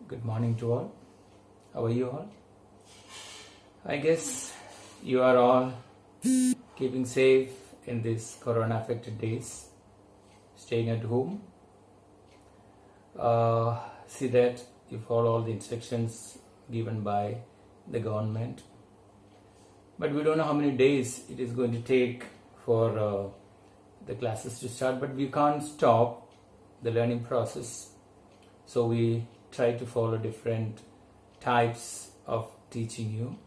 Good morning to all. How are you all? I guess you are all keeping safe in these corona affected days, staying at home. See that you follow all the instructions given by the government. But we don't know how many days it is going to take for the classes to start, but we can't stop the learning process. So we try to follow different types of teaching you.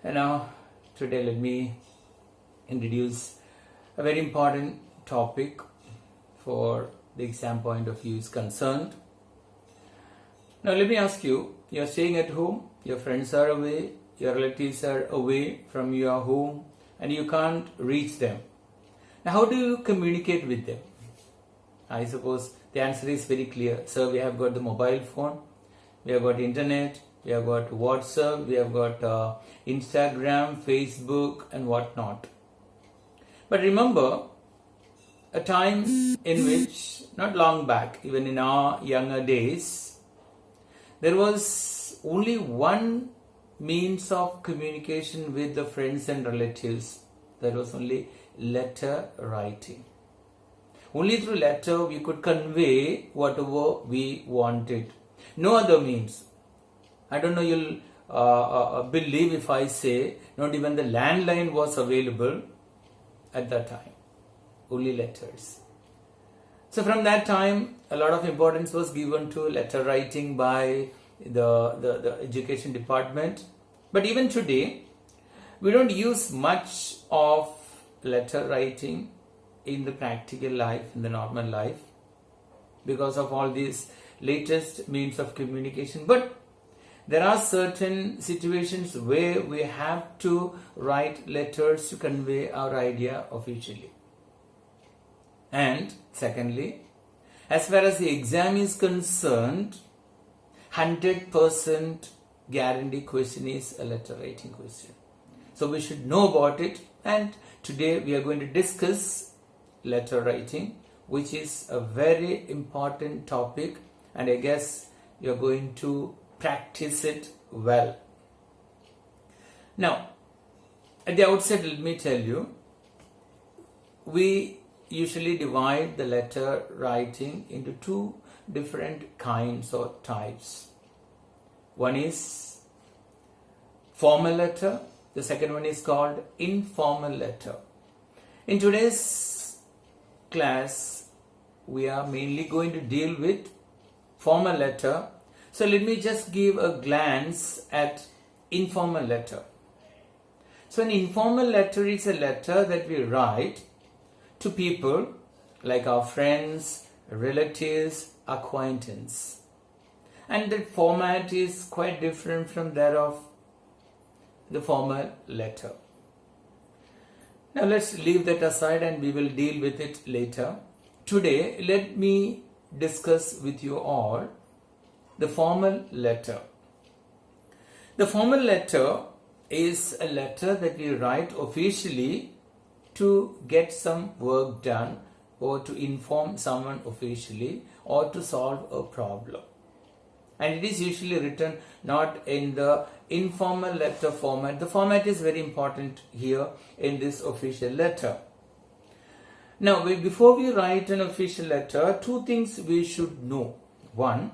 And now today let me introduce a very important topic for the exam point of view is concerned. Now let me ask you, you're staying at home, your friends are away, your relatives are away from your home and you can't reach them. Now how do you communicate with them? I suppose the answer is very clear. So we have got the mobile phone, we have got internet, we have got WhatsApp, we have got Instagram, Facebook and whatnot. But remember a time in which, not long back, even in our younger days, there was only one means of communication with the friends and relatives. That was only letter writing. Only through letter we could convey whatever we wanted. No other means. I don't know you'll believe if I say not even the landline was available at that time. Only letters. So from that time a lot of importance was given to letter writing by the education department. But even today we don't use much of letter writing in the practical life, in the normal life, because of all these latest means of communication. But there are certain situations where we have to write letters to convey our idea officially. And secondly, as far as the exam is concerned, 100% guarantee question is a letter writing question. So we should know about it, and today we are going to discuss letter writing, which is a very important topic, and I guess you are going to practice it well. Now, at the outset, let me tell you, we usually divide the letter writing into two different kinds or types. One is formal letter, the second one is called informal letter. In today's class, we are mainly going to deal with formal letter. So let me just give a glance at informal letter. So an informal letter is a letter that we write to people like our friends, relatives, acquaintance. And the format is quite different from that of the formal letter. Now let's leave that aside and we will deal with it later. Today, let me discuss with you all the formal letter. The formal letter is a letter that we write officially to get some work done or to inform someone officially or to solve a problem. And it is usually written not in the informal letter format. The format is very important here in this official letter. Now, before we write an official letter, two things we should know. One,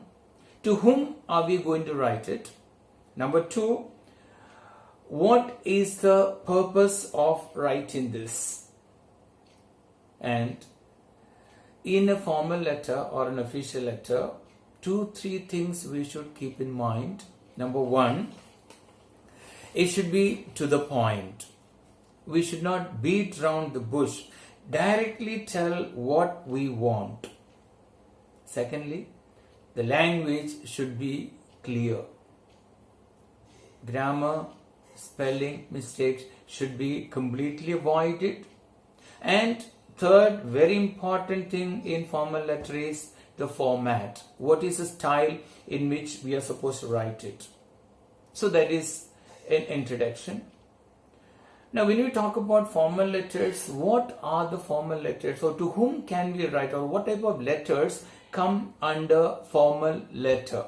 to whom are we going to write it? Number two, what is the purpose of writing this? And in a formal letter or an official letter, 2-3 things we should keep in mind. Number one, it should be to the point. We should not beat around the bush. Directly tell what we want. Secondly, the language should be clear. Grammar, spelling mistakes should be completely avoided. And third, very important thing in formal letter is the format. What is the style in which we are supposed to write it? So that is an introduction. Now when we talk about formal letters, what are the formal letters, or to whom can we write, or what type of letters come under formal letter.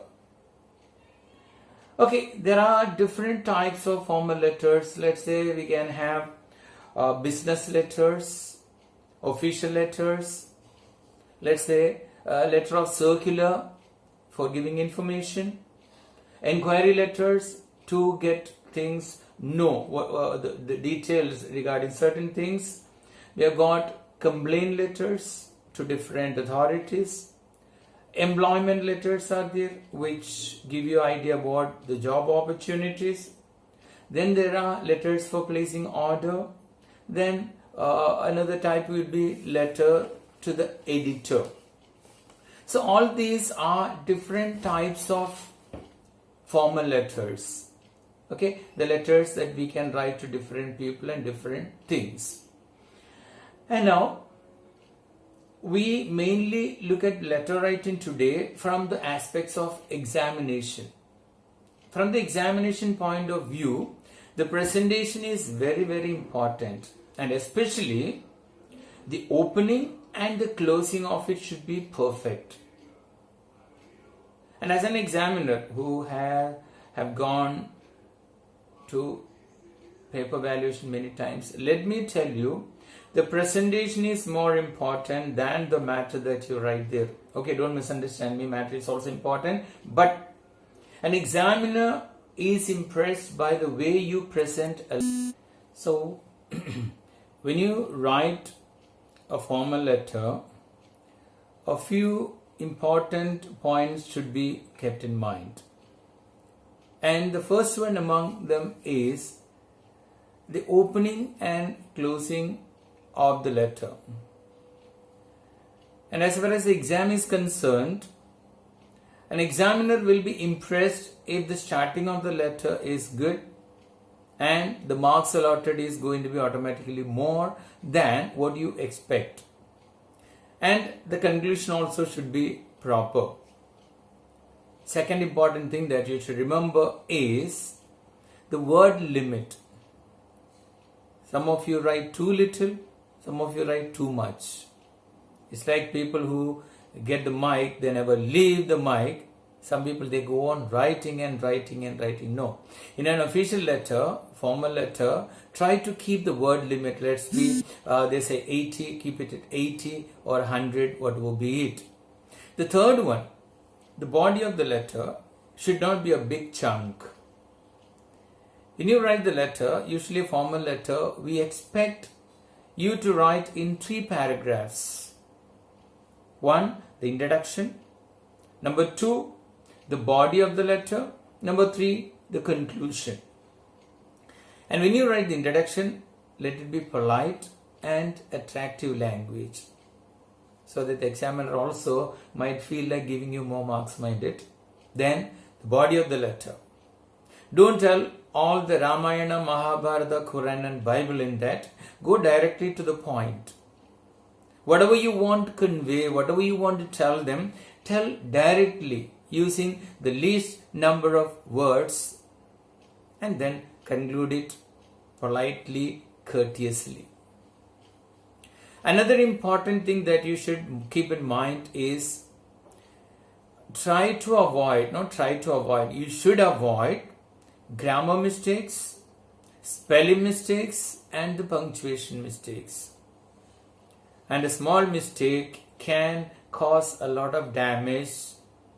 Okay, there are different types of formal letters. Let's say we can have business letters, official letters, let's say a letter of circular for giving information, inquiry letters to get things, know the details regarding certain things. We have got complaint letters to different authorities. Employment letters are there, which give you idea about the job opportunities. Then there are letters for placing order. Then another type would be letter to the editor. So all these are different types of formal letters. Okay, the letters that we can write to different people and different things. And now we mainly look at letter writing today from the aspects of examination. From the examination point of view, the presentation is very, very important, and especially the opening and the closing of it should be perfect. And as an examiner who have gone to paper valuation many times, let me tell you, the presentation is more important than the matter that you write there. Okay, don't misunderstand me, matter is also important, but an examiner is impressed by the way you present. So, when you write a formal letter, a few important points should be kept in mind. And the first one among them is the opening and closing of the letter. And as far as the exam is concerned, an examiner will be impressed if the starting of the letter is good, and the marks allotted is going to be automatically more than what you expect. And the conclusion also should be proper. Second important thing that you should remember is the word limit. Some of you write too little, some of you write too much. It's like people who get the mic, they never leave the mic. Some people, they go on writing and writing and writing. No. In an official letter, formal letter, try to keep the word limit. Let's be, they say 80, keep it at 80 or 100, whatever be it. The third one, the body of the letter should not be a big chunk. When you write the letter, usually a formal letter, we expect you to write in 3 paragraphs. 1, the introduction. Number 2, the body of the letter. Number 3, the conclusion. And when you write the introduction, let it be polite and attractive language, so that the examiner also might feel like giving you more marks, minded. Then the body of the letter. Don't tell all the Ramayana, Mahabharata, Quran and Bible in that. Go directly to the point. Whatever you want to convey, whatever you want to tell them, tell directly using the least number of words, and then conclude it politely, courteously. Another important thing that you should keep in mind is you should avoid grammar mistakes, spelling mistakes and the punctuation mistakes. And a small mistake can cause a lot of damage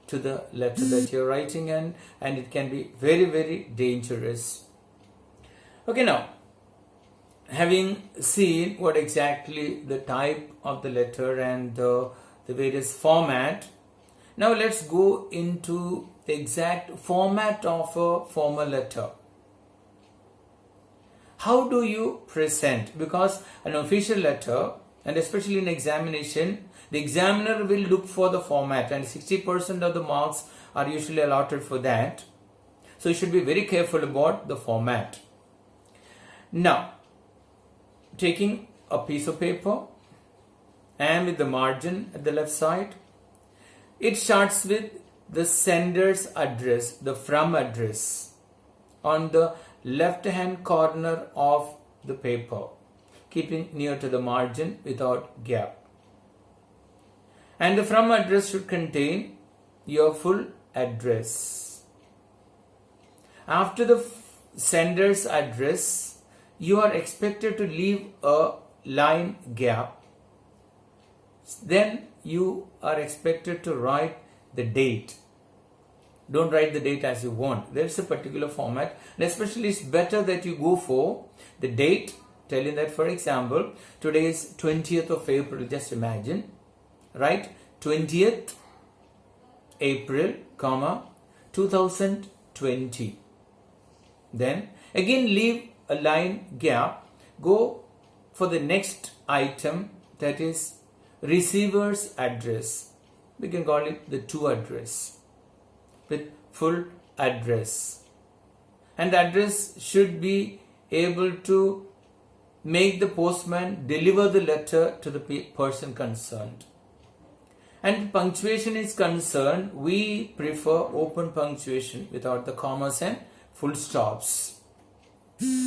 to the letter that you're writing, and it can be very, very dangerous. Okay, now, having seen what exactly the type of the letter and the various format, now let's go into the exact format of a formal letter. How do you present? Because an official letter, and especially in examination, the examiner will look for the format, and 60% of the marks are usually allotted for that. So you should be very careful about the format. Now, taking a piece of paper and with the margin at the left side, it starts with the sender's address, the from address, on the left hand corner of the paper, keeping near to the margin without gap. And the from address should contain your full address. After the sender's address, you are expected to leave a line gap. Then you are expected to write the date. Don't write the date as you want. There's a particular format, and especially it's better that you go for the date, telling that, for example, today is 20th of April. Just imagine, right? 20th April, 2020. Then again leave a line gap. Go for the next item, that is receiver's address. We can call it the to address with full address. And the address should be able to make the postman deliver the letter to the person concerned. And punctuation is concerned, we prefer open punctuation without the commas and full stops.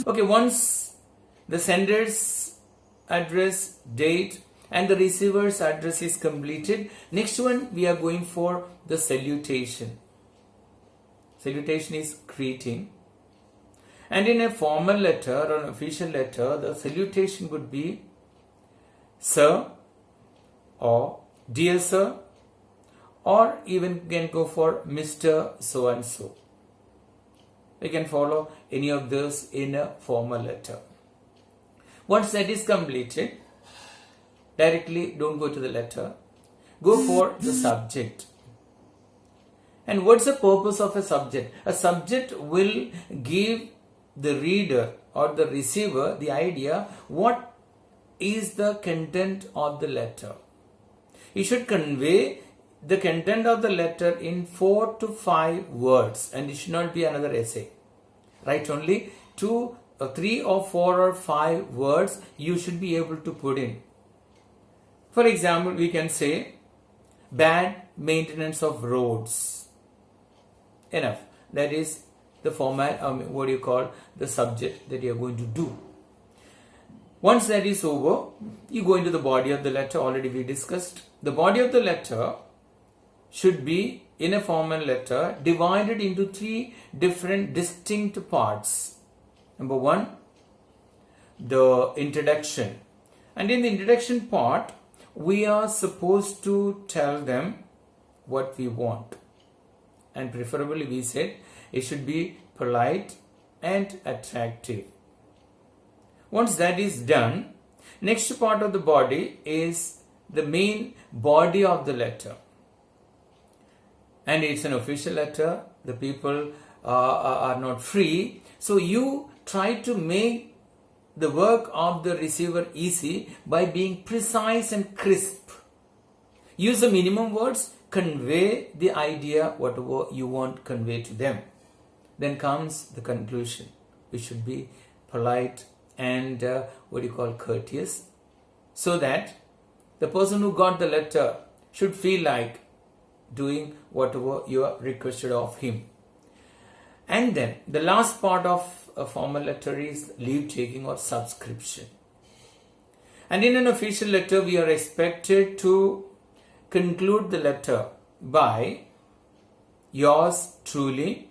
Okay, once the sender's address, date, and the receiver's address is completed, next one we are going for the salutation. Salutation is greeting. And in a formal letter or an official letter, the salutation would be sir or dear sir, or even can go for Mr. so and so. We can follow any of those in a formal letter. Once that is completed, directly don't go to the letter. Go for the subject. And what's the purpose of a subject? A subject will give the reader or the receiver the idea what is the content of the letter. You should convey the content of the letter in 4 to 5 words, and it should not be another essay. Write only 2, 3 or 4 or 5 words you should be able to put in. For example, we can say bad maintenance of roads. Enough. That is the format, what you call the subject that you are going to do. Once that is over, you go into the body of the letter. Already we discussed. The body of the letter should be, in a formal letter, divided into 3 different distinct parts. Number 1, the introduction. And in the introduction part, we are supposed to tell them what we want. And preferably we said it should be polite and attractive. Once that is done, next part of the body is the main body of the letter. And it's an official letter. The people are not free. So you try to make the work of the receiver easy by being precise and crisp. Use the minimum words. Convey the idea, whatever you want convey to them. Then comes the conclusion, which should be polite and courteous, so that the person who got the letter should feel like doing whatever you are requested of him. And then the last part of a formal letter is leave taking or subscription. And in an official letter, we are expected to conclude the letter by yours truly,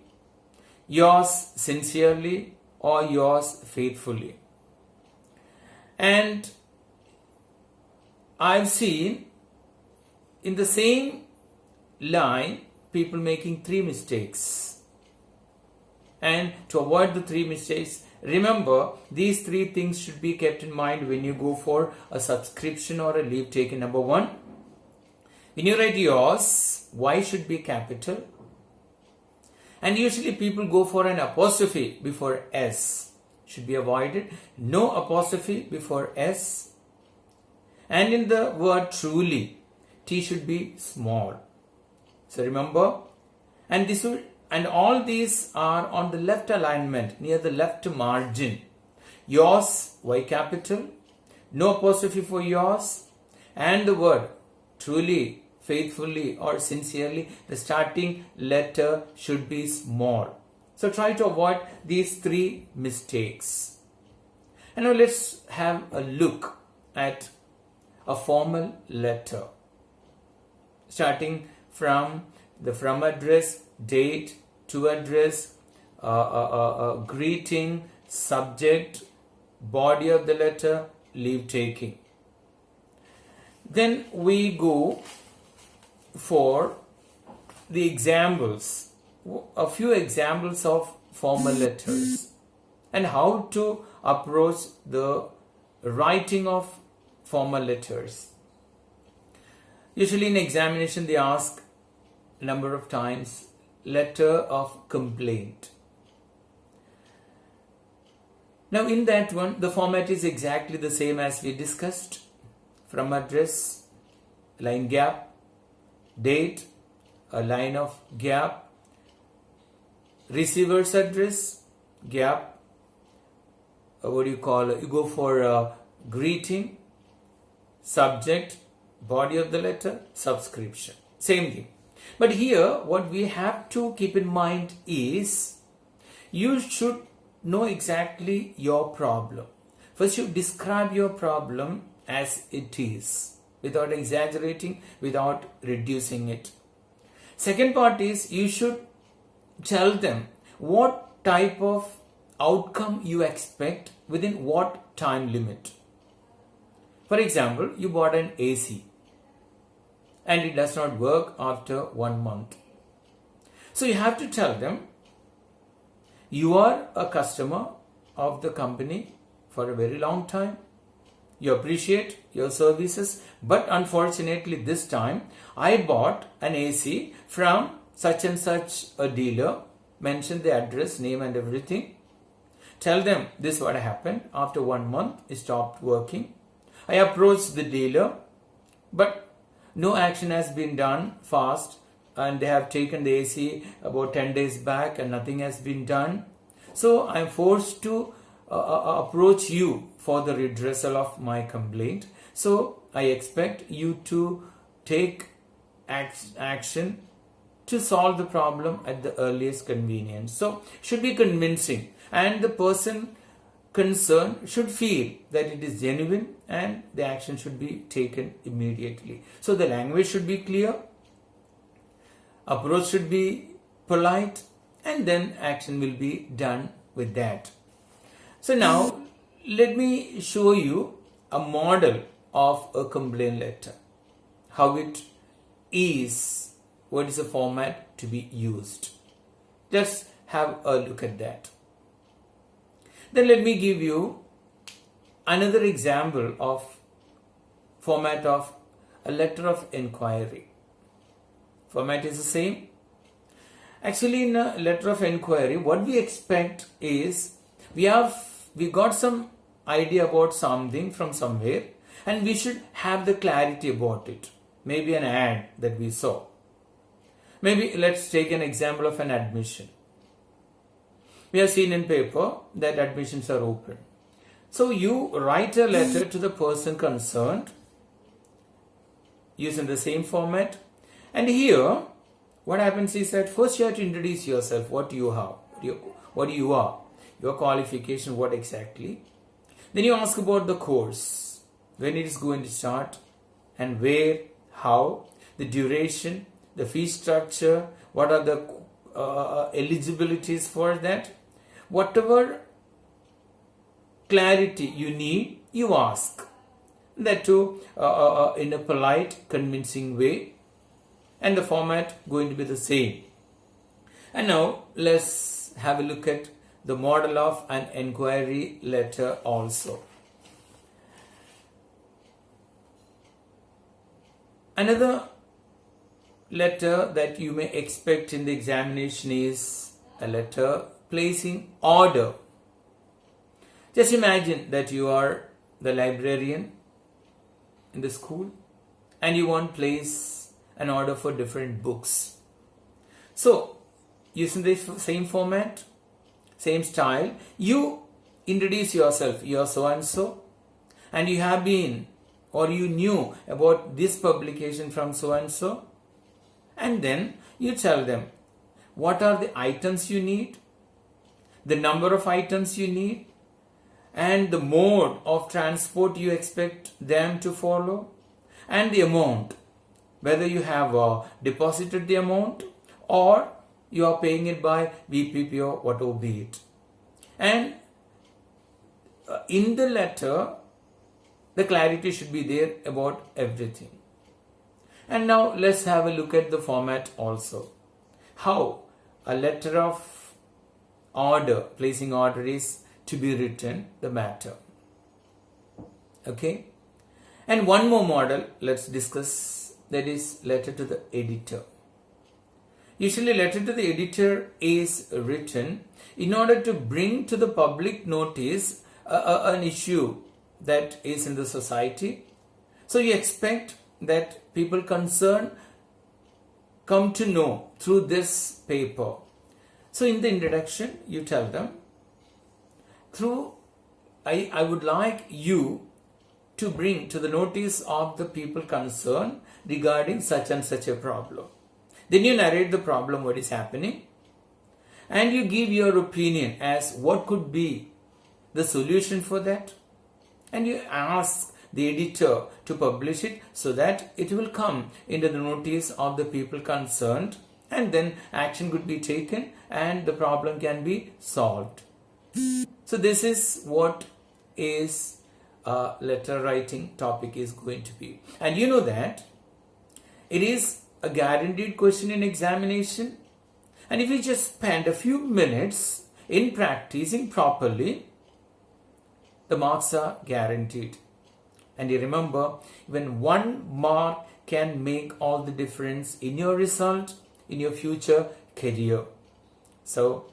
yours sincerely, or yours faithfully. And I've seen in the same line people making 3 mistakes. And to avoid the 3 mistakes, remember these 3 things should be kept in mind when you go for a subscription or a leave taken. Number 1, when you write yours, Y should be capital. And usually people go for an apostrophe before S. Should be avoided. No apostrophe before S. And in the word truly, T should be small. So remember, and all these are on the left alignment, near the left margin. Yours, Y capital. No apostrophe for yours. And the word truly, faithfully, or sincerely, the starting letter should be small. So try to avoid these 3 mistakes. And now let's have a look at a formal letter. starting from the from address, date, to address, greeting, subject, body of the letter, leave taking. Then we go for the examples, a few examples of formal letters and how to approach the writing of formal letters. Usually in examination they ask a number of times letter of complaint. Now in that one the format is exactly the same as we discussed. From address, line gap, date, a line of gap, receiver's address, gap, what do you call it? You go for greeting, subject, body of the letter, subscription. Same thing. But here what we have to keep in mind is you should know exactly your problem. First you describe your problem as it is, without exaggerating, without reducing it. Second part is you should tell them what type of outcome you expect within what time limit. For example, you bought an AC and it does not work after 1 month. So you have to tell them you are a customer of the company for a very long time. You appreciate your services, but unfortunately this time I bought an AC from such and such a dealer. Mention the address, name and everything. Tell them this is what happened. After 1 month it stopped working. I approached the dealer, but no action has been done fast, and they have taken the AC about 10 days back and nothing has been done. So I am forced to approach you for the redressal of my complaint. So I expect you to take action to solve the problem at the earliest convenience. So should be convincing, and the person concerned should feel that it is genuine and the action should be taken immediately. So the language should be clear, approach should be polite, and then action will be done with that. So now let me show you a model of a complaint letter, how it is, what is the format to be used. Just have a look at that. Then let me give you another example of format of a letter of inquiry. Format is the same. Actually, in a letter of inquiry, what we expect is we got some idea about something from somewhere and we should have the clarity about it. Maybe an ad that we saw. Maybe let's take an example of an admission. We have seen in paper that admissions are open. So you write a letter to the person concerned using the same format. And here what happens is that first you have to introduce yourself, what you have, what you are, your qualification, what exactly. Then you ask about the course, when it is going to start and where, how, the duration, the fee structure, what are the eligibilities for that. Whatever clarity you need, you ask. That too in a polite, convincing way. And the format going to be the same. And now let's have a look at the model of an inquiry letter also. Another letter that you may expect in the examination is a letter placing order. Just imagine that you are the librarian in the school and you want to place an order for different books. So using the same format, same style, you introduce yourself, you are so and so, and you have been or you knew about this publication from so and so, and then you tell them what are the items you need, the number of items you need, and the mode of transport you expect them to follow, and the amount. whether you have deposited the amount or you are paying it by VPP or whatever be it. And in the letter, the clarity should be there about everything. And now let's have a look at the format also. How a letter of order, placing order, is to be written, the matter. Okay? And one more model let's discuss, that is letter to the editor. Usually letter to the editor is written in order to bring to the public notice an issue that is in the society. So you expect that people concerned come to know through this paper. So in the introduction you tell them, I would like you to bring to the notice of the people concerned regarding such and such a problem. Then you narrate the problem, what is happening, and you give your opinion as what could be the solution for that, and you ask the editor to publish it so that it will come into the notice of the people concerned, and then action could be taken and the problem can be solved. So this is what is letter writing topic is going to be. And you know that it is a guaranteed question in examination, and if you just spend a few minutes in practicing properly, the marks are guaranteed. And you remember, even 1 mark can make all the difference in your result, in your future career. So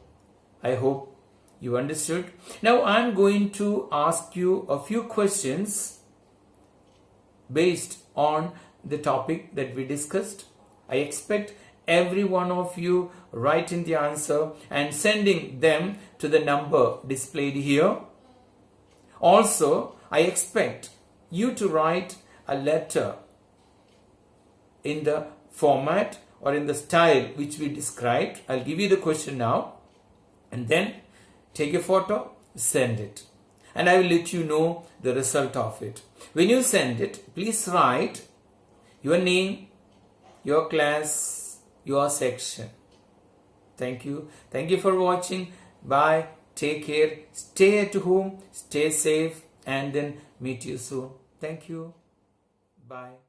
I hope you understood. Now I'm going to ask you a few questions based on the topic that we discussed. I expect every one of you writing the answer and sending them to the number displayed here. Also, I expect you to write a letter in the format or in the style which we described. I'll give you the question now, and then take a photo, send it, and I will let you know the result of it. When you send it, please write your name, your class, your section. Thank you. Thank you for watching. Bye. Take care. Stay at home. Stay safe. And then meet you soon. Thank you. Bye.